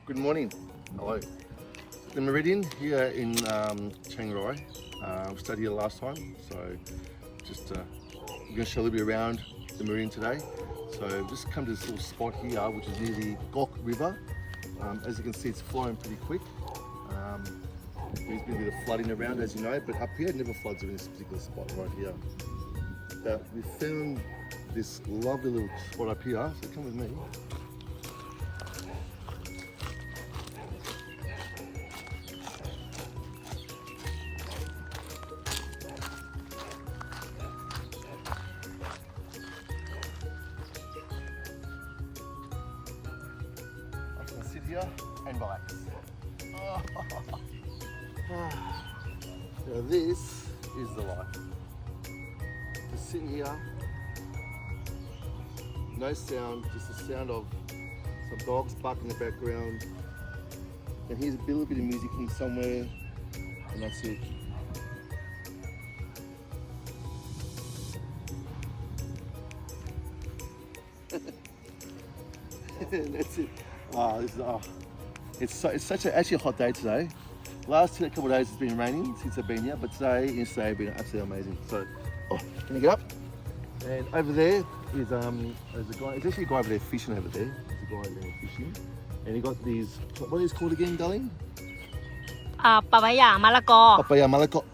Good morning. Hello. The Meridien here in Chiang Rai. We stayed here last time, so just we're going to show a little bit around the Meridien today. So just come to this little spot here, which is near the Gatta River. As you can see, it's flowing pretty quick. There's been a bit of flooding around, as you know, but up here it never floods in this particular spot right here. But we found this lovely little spot up here, so come with me. Sit here and relax. Now this is the life. To sit here, no sound, just the sound of some dogs barking in the background. And here's a little bit of music from somewhere, and that's it. That's it. It's such actually a hot day today. Last couple of days it's been raining since I've been here, but today has been absolutely amazing. So, can you get up? And over there is there's a guy. There's actually a guy over there fishing over there. There's a guy over there fishing, and he got these. What are these called again, darling? Papaya มะละกอ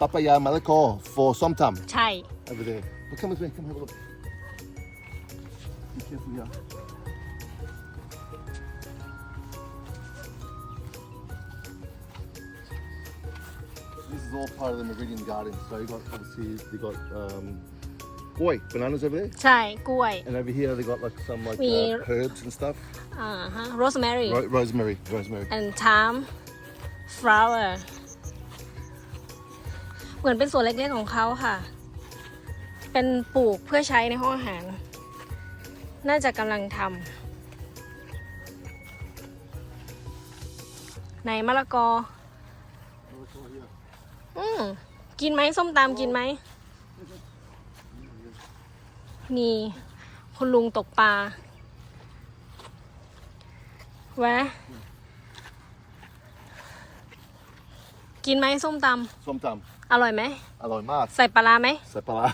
Papaya malako for somtam. ใช่ Over there. But come with me. Come have a look. Be careful here. This is all part of the Meridien garden. So you got bananas over there. ใช่กล้วย And over here they got like some herbs and stuff. rosemary Rosemary. and thyme flower เหมือนเป็นสวนเล็กๆของเขาค่ะเป็นปลูกเพื่อใช้ในห้องอาหารน่าจะกำลังทำในมะละกอกินไหมส้มตำกินไหมนี่คุณลุงตกปลาแวะกินไหมส้มตำอร่อยไหมอร่อยมากใส่ปลาร้าไหมใส่ปลาร้า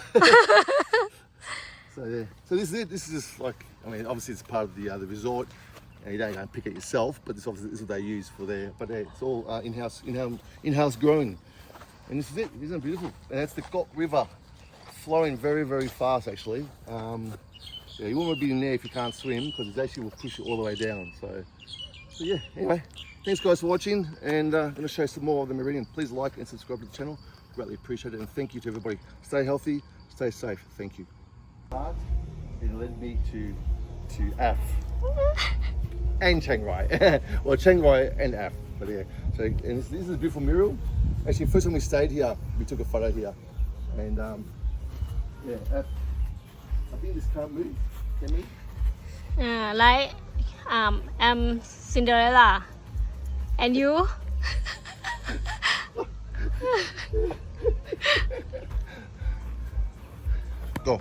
So this is it. This is just like, I mean, obviously it's part of the resort. You don't pick it yourself, but this obviously is what they use for there. But it's all in-house growing. And this is it. Isn't it beautiful? And that's the Gatta River, flowing very, very fast actually. You won't be in there if you can't swim, because it actually will push you all the way down. So yeah, anyway, thanks guys for watching, and I'm going to show you some more of the Meridien. Please like and subscribe to the channel. Greatly appreciate it, and thank you to everybody. Stay healthy, stay safe. Thank you. It led me to Af and Chiang Rai. Well, Chiang Rai and Af. But yeah, so and this is a beautiful mural. Actually, first time we stayed here, we took a photo here, and yeah, Af. I think this can't move. Can we? Like I'm Cinderella and you Go.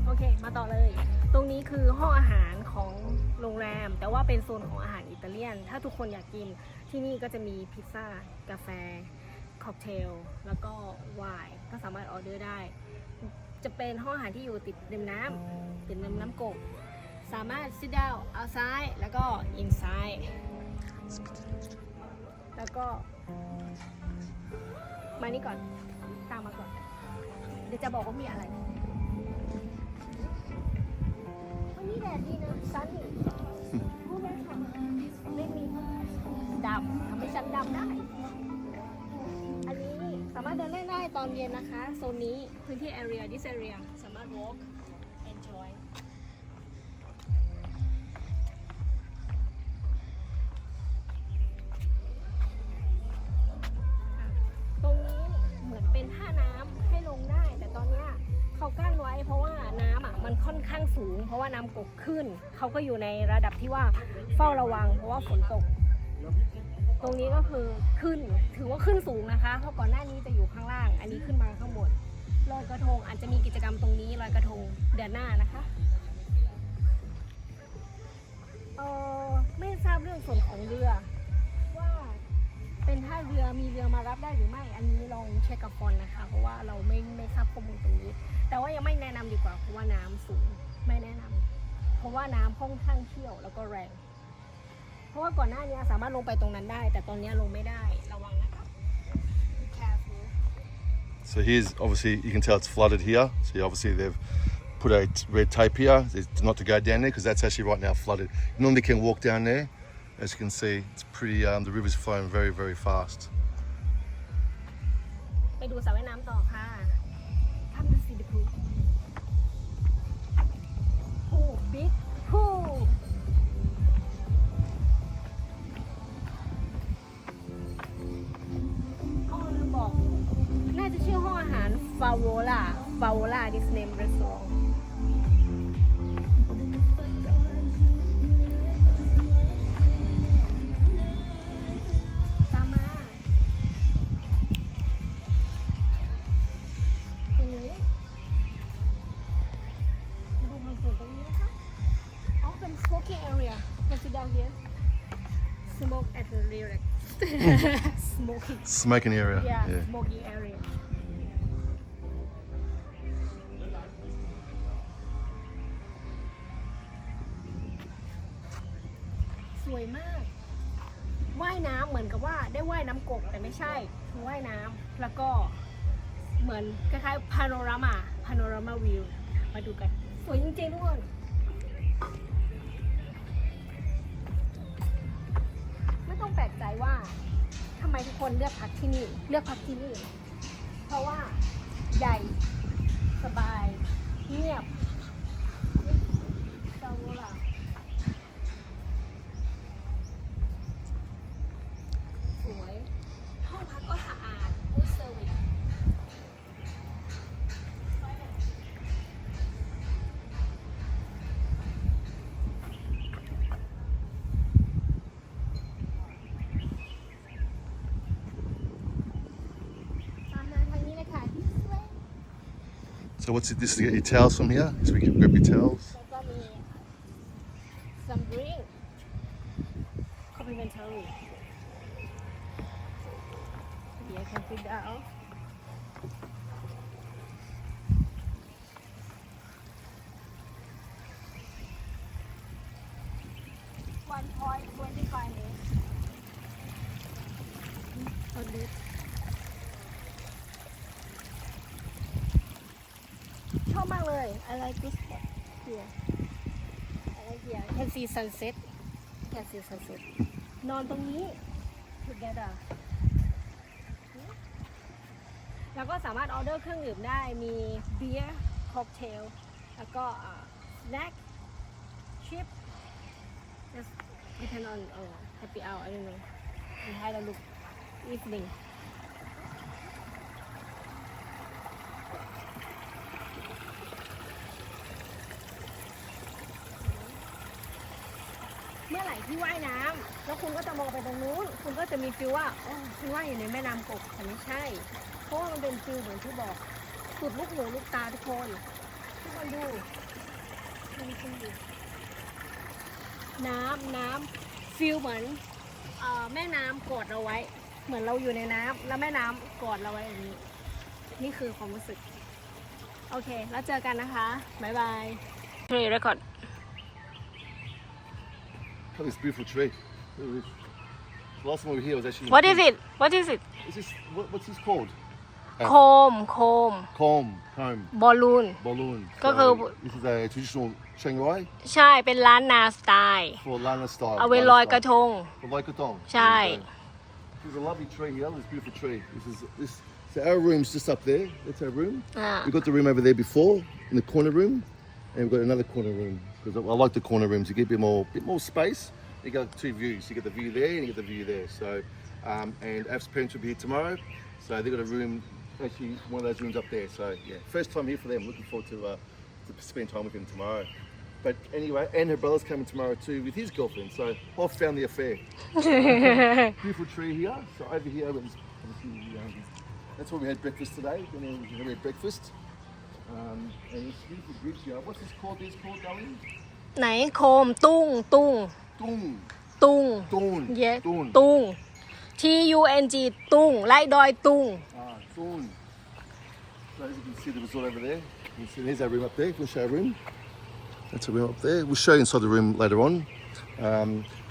โอเคมาต่อเลยตรงนี้คือห้องอาหารของโรงแรมแต่ว่าเป็นโซนของอาหารอิตาเลียนถ้าทุกคนอยากกินที่นี่ก็จะมีพิซซ่ากาแฟค็อกเทลแล้วก็ไวน์ก็สามารถออเดอร์ได้จะเป็นห้องอาหารที่อยู่ติดริมน้ำกกสามารถ sit down outside แล้วก็ inside แล้วก็มานี่ก่อนตามมาก่อนเดี๋ยวจะบอกว่ามีอะไรวันนี้แดดดีนะซันนี่พูดไม่ทำไม่มีดำทำให้ฉันดำได้อันนี้สามารถเดินเล่นได้ตอนเย็นนะคะโซนนี้พื้นที่ this area สามารถ walk enjoy ตรงนี้เหมือนเป็นท่าน้ำให้ลงได้แต่ตอนนี้เขากั้นไว้เพราะว่าน้ำมันค่อนข้างสูงเพราะว่าน้ำกกขึ้นเขาก็อยู่ในระดับที่ว่าเฝ้าระวังเพราะว่าฝนตกตรงนี้ก็คือขึ้นถือว่าขึ้นสูงนะคะเพราะก่อนหน้านี้จะอยู่ข้างล่างอันนี้ขึ้นมาข้างบนลอยกระทงอาจจะมีกิจกรรมตรงนี้ลอยกระทงเดือนหน้านะคะไม่ทราบเรื่องส่วนของ เรือว่าเป็นท่าเรือมีเรือมารับได้หรือไม่อันนี้ลองเช็คกับฟอนนะคะเพราะว่าเราไม่ทราบข้อมูลตรงนี้ แต่ว่ายังไม่แนะนำดีกว่าเพราะว่าน้ำสูงไม่แนะนำเพราะว่าน้ำค่อนข้างเชี่ยวแล้วก็แรงเพราะว่าก่อนหน้านี้สามารถลงไปตรงนั้นได้ แต่ตอนนี้ลงไม่ได้ระวังนะคะ Be careful. So here's obviously you can tell it's flooded here. So obviously they've put a red tape here not to go down there because that's actually right now flooded. You normally can walk down there. As you can see, it's pretty. The river's flowing very, very fast. ไปดูสระว่ายน้ำต่อค่ะ Come to see the pool. Pool, big pool. อ๋อลืมบอก น่าจะชื่อห้องอาหาร Favola this name restaurant ตามมาตรงนี้มาดูความสวยตรงนี้นะคะอ๋อเป็น smoking area can sit down here smoke at the rear smoking Smoking area. yeah smoking area สวยมากว่ายน้ำเหมือนกับว่าได้ว่ายน้ำกบแต่ไม่ใช่คือว่ายน้ำแล้วก็เหมือนคล้ายๆพาโนรามาวิวมาดูกันสวยจริงๆทุกคนไม่ต้องแปลกใจว่าทำไมทุกคนเลือกพักที่นี่เพราะว่าใหญ่สบายเงียบเจ้าล่ะสวยห้องพักก็สะอาดgood service ตามมาทางนี้เลยค่ะที่สวย So what's it? This is to get your towels from here. So we can grab your towels. แล้วก็มี some drink complimentary you can sit down one point 25 minutes on this ชอบมากเลย I like this spot here I like here can see sunset can see sunset นอนตรงนี้ together แล้วก็สามารถออเดอร์เครื่องดื่มได้มีเบียร์ค็อกเทลแล้วก็สแน็คชิป just depend on happy hour I don't know we had a look evening เมื่อไหร่ที่ว่ายน้ำแล้วคุณก็จะมองไปตรงนู้นคุณก็จะมีฟิลว่าโอ้คุณว่ายอยู่ในแม่น้ำกบแต่ไม่ใช่เพราะว่ามันเป็นฟิลเหมือนที่บอกสุดลูกหูลูกตาทุกคนดูน้ำฟิลเหมือนแม่น้ำกอดเราไว้เหมือนเราอยู่ในน้ำแล้วแม่น้ำกอดเราไว้อย่างนี้นี่คือความรู้สึกโอเคแล้วเจอกันนะคะบ๊ายบายเพลย์เรคคอร์ดLook at this beautiful tree. Look at this. The last time we were here was actually. What is it Is this what's this called? โคม Comb. บอลลูน Balloon. ก็คือ This is a traditional Chiang Rai ใช่เป็นร้านนาสไตล์ for Lana style. เอาไว้ลอยกระทง For Loi Katong. ใช่ There's a lovely tree here. This beautiful tree. So our room's just up there. That's our room. We've got the room over there before in the corner room, and we've got another corner room because I like the corner rooms. You get a bit more space. You got two views. You get the view there and you get the view there. So, and Av's parents will be here tomorrow. So they've got a room, actually one of those rooms up there. So yeah, first time here for them. Looking forward to spend time with him tomorrow. But anyway, and her brother's coming tomorrow too with his girlfriend. So I've found the affair. Beautiful tree here. So over here, that's where we had breakfast today. Then we had breakfast. And this beautiful bridge here. What's this called? Darling? ไหนโคมตุ้ง Tung. ตุง Tun. yeah Tun. ตุง TUNG ตุงไล่ดอยตุง Tun. So as you can see the resort over there. You see, there's our room up there. We'll show our room. That's a room up there. We'll show you inside the room later on.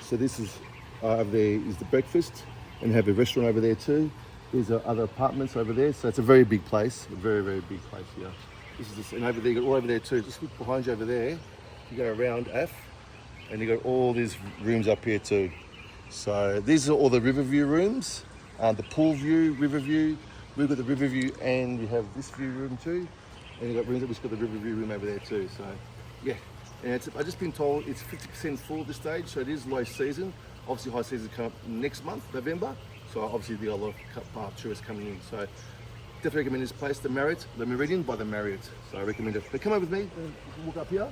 So this is over there is the breakfast, and have a restaurant over there too. These are other apartments over there. So it's a very big place. A very, very big place here. This is this, and over there, you got all over there too. Just look behind you over there. You go around F, and you got all these rooms up here too. So these are all the river view rooms. The pool view, river view. We've got the river view, and we have this view room too. And you've got rooms that we've got the river view room over there too. So yeah, and I've just been told it's 50% full at this stage. So it is low season. Obviously high season come up next month, November. So obviously there are a lot of tourists coming in. So definitely recommend this place, the Meridien by the Marriott. So I recommend it. But come over with me. You can walk up here.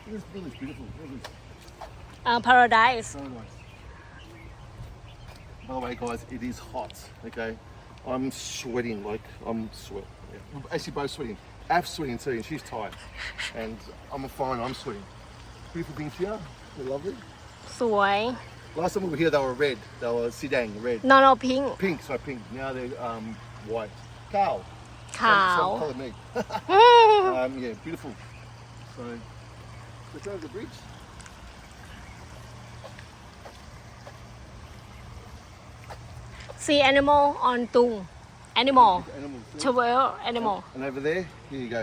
This building's beautiful. Paradise So nice. By the way, guys, it is hot. Okay, I'm sweating. Like I'm sweating. Yeah. Actually, both sweating. Af's sweating too, and she's tired. And I'm a foreigner. I'm sweating. Beautiful things here. They're lovely. สวย Last time we were here, they were red. They were Sidang, red. no pink Pink, sorry, pink. Now they're white. Cow. ขาว Some colour me. Yeah, beautiful. So, let's go over the bridge. see animal on ตุง animal Animals. 12 animal And over there, here you go.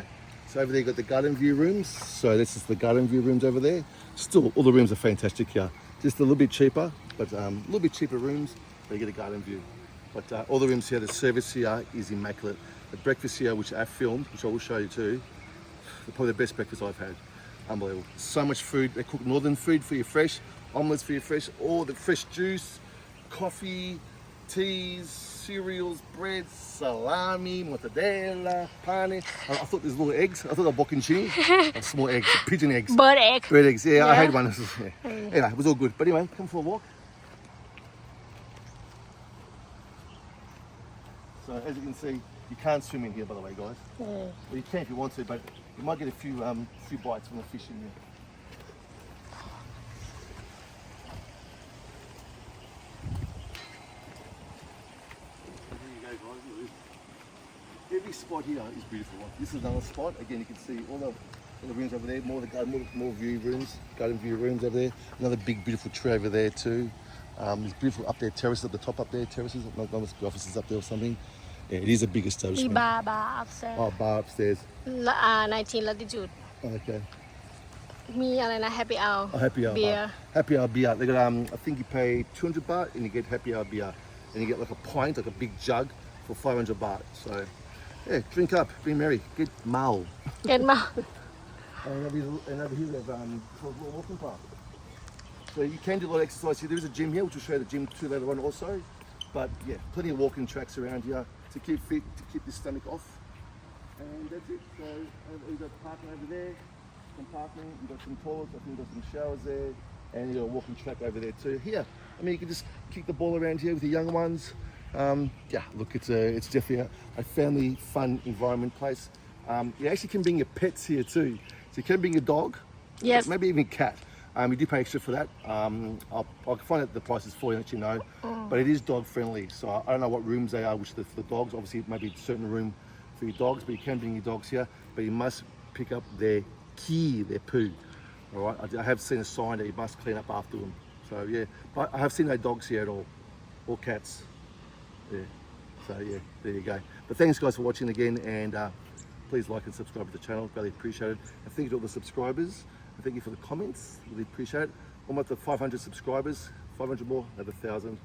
So over there, you got the garden view rooms. So this is the garden view rooms over there. Still, all the rooms are fantastic here. Just a little bit cheaper, but a little bit cheaper rooms, but you get a garden view. But all the rooms here, the service here is immaculate. The breakfast here, which I filmed, which I will show you too, probably the best breakfast I've had. Unbelievable. So much food. They cook northern food for you fresh, omelets for you fresh, all the fresh juice, coffee, teas, cereals, breads, salami, mortadella, pane. I thought there's little eggs. I thought they were bocconchini. Small eggs, pigeon eggs. bird egg Bird eggs, yeah, I Yeah. had one. Yeah. Anyway, it was all good. But anyway, come for a walk. So as you can see, you can't swim in here, by the way, guys. Well, you can if you want to, but you might get a few bites from the fish in here. There you go, guys. Every spot here is beautiful. This is another spot. Again, you can see all the rooms over there. More the garden, more view rooms, garden view rooms over there. Another big, beautiful tree over there too. There's beautiful up there terraces at the top up there. Terraces, not the offices up there or something. Yeah, it is a big มี establishment. บาร์upstairs Oh, bar upstairs. 19 latitude Okay. มีอะไรนะ happy hour Oh, happy hour beer bar. Happy hour beer. They got I think you pay 200 baht and you get happy hour beer, and you get like a pint, like a big jug, for 500 baht. So yeah, drink up, be merry, get mal. เก็ตมา And over here we have a little walking park. So you can do a lot of exercise here. There is a gym here, which will show you the gym too later on also. But yeah, plenty of walking tracks around here to keep fit, to keep the stomach off. And that's it. So you've got parking over there, some parking, you've got some toilets, I think you've got some showers there, and you've got a walking track over there too. Here, I mean, you can just kick the ball around here with the young ones. Yeah, look, it's definitely a family fun environment place. You actually can bring your pets here too. So you can bring your dog, yes maybe even cat. We do pay extra for that. I'll find out the prices for you, let you know. But it is dog friendly. So I don't know what rooms they are, which for the dogs. Obviously, maybe a certain room for your dogs, but you can bring your dogs here. But you must pick up their key, their poo. All right. I have seen a sign that you must clean up after them. So yeah, but I have seen no dogs here at all, or cats. Yeah. So yeah, there you go. But thanks guys for watching again, and please like and subscribe to the channel. Really appreciate it. And thank you to all the subscribers. And thank you for the comments. Really appreciate it. Almost at 500 subscribers. 500 more, over 1,000.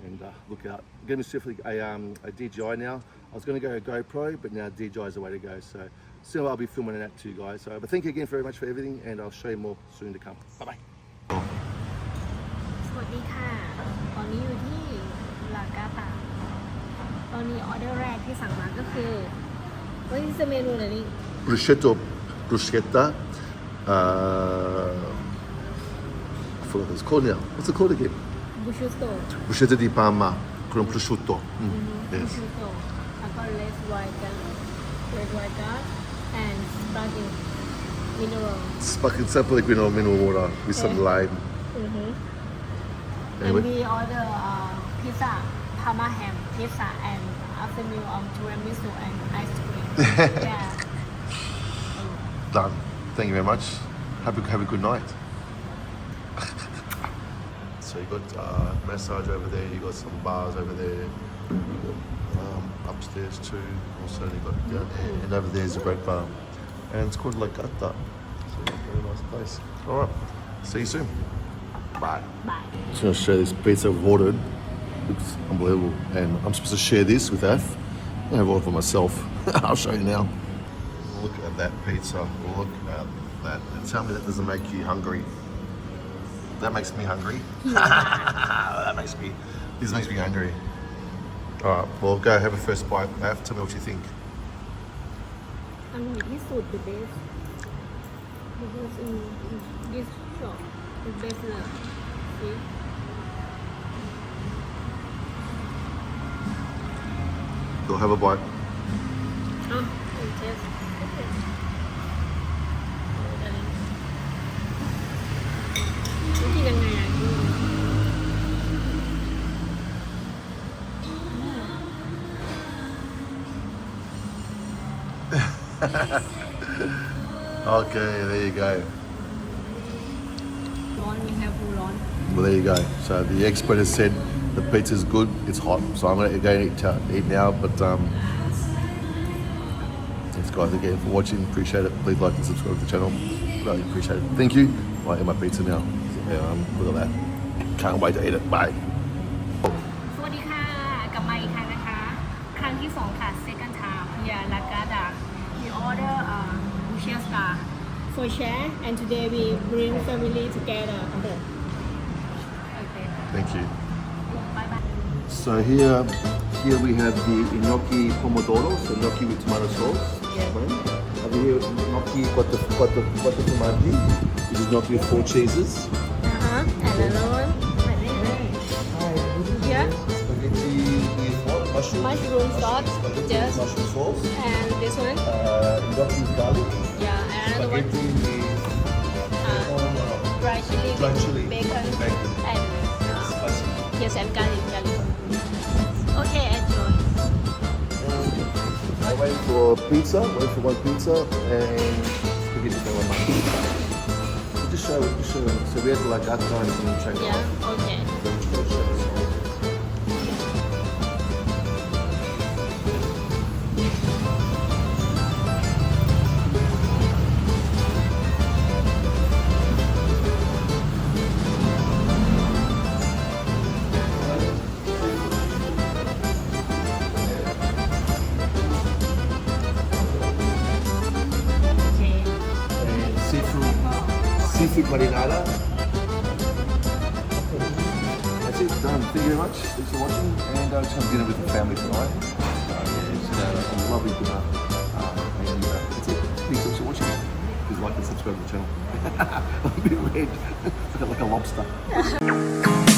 And look out. I'm getting myself a DJI now. I was going to go GoPro, but now DJI is the way to go. So soon I'll be filming that too, guys. So, but thank you again very much for everything, and I'll show you more soon to come. Bye bye. สวัสดีค่ะ ตอนนี้อยู่ที่ลากาตาตอนนี้ออเดอร์แรกที่สั่งมาก็คือวันนี้จะเมนูอะไรนี่ Bruschetta. I forgot what it's called now. What's it called again? บูชูโต Bruschetta di Parma con prosciutto. บู Yes. ชูโตแล้วก็เลสไวกันand sparkling mineral Sparkling Pellegrino mineral water with some lime. And Anyway, we order pizza, Parma ham pizza, and after meal tiramisu and ice cream. Yeah. done. Thank you very much. Have a good night. So you got massage over there. You got some bars over there. You got upstairs too. Also you got down there, and over there is a great bar, and it's called Gatta. So very nice place. All right. See you soon. Bye. Bye. Just going to show this pizza I've ordered. Looks unbelievable, and I'm supposed to share this with Af. I have one for myself. I'll show you now. Look at that pizza. Look at that. And tell me that doesn't make you hungry. That makes me hungry. This makes me hungry. All right, well, go have a first bite. Af, tell me what you think. อร่อยที่สุด the best because in this shop the best เลย see Go have a bite. อ๋อ taste กินยังไงอ่ะ Okay, there you go. ร้อนมีแค่ฟูร้อน Well, there you go. So the expert has said the pizza's good. It's hot, so I'm going to go and eat now. But thanks, guys, again for watching. Appreciate it. Please like and subscribe to the channel. Really appreciate it. Thank you. I'll eat my pizza now. Look at that. Can't wait to eat it. Bye. สวัสดีค่ะ กลับมาอีกครั้งนะคะ ครั้งที่ 2 ค่ะ second time here La Gatta we order bushel star for share and today we bring family together okay Thank you. bye bye So here we have the gnocchi pomodoro, so gnocchi with tomato sauce. Yeah. Over here, gnocci quattro formaggi, which is gnocchi with 4 cheeses. and another one here Spaghetti with what? mushroom sauce Spaghetti yes with mushroom sauce. and this one Gnocchi with garlic. yeah and another one Spaghetti with dry chili Dried chili. bacon Bacon. and spicy. yes and garlic okay enjoy I wait for pizza, wait for one pizza, and spaghetti bolognese. Just show. So we had like Gatta in Chiang Rai. yeah okay And seafood marinara. That's it, done. Thank you very much. Thanks for watching. And just have dinner with the family tonight. It's a lovely dinner. And that's it. Thanks for watching. Please like and subscribe to the channel. I'm a bit red. Like a lobster.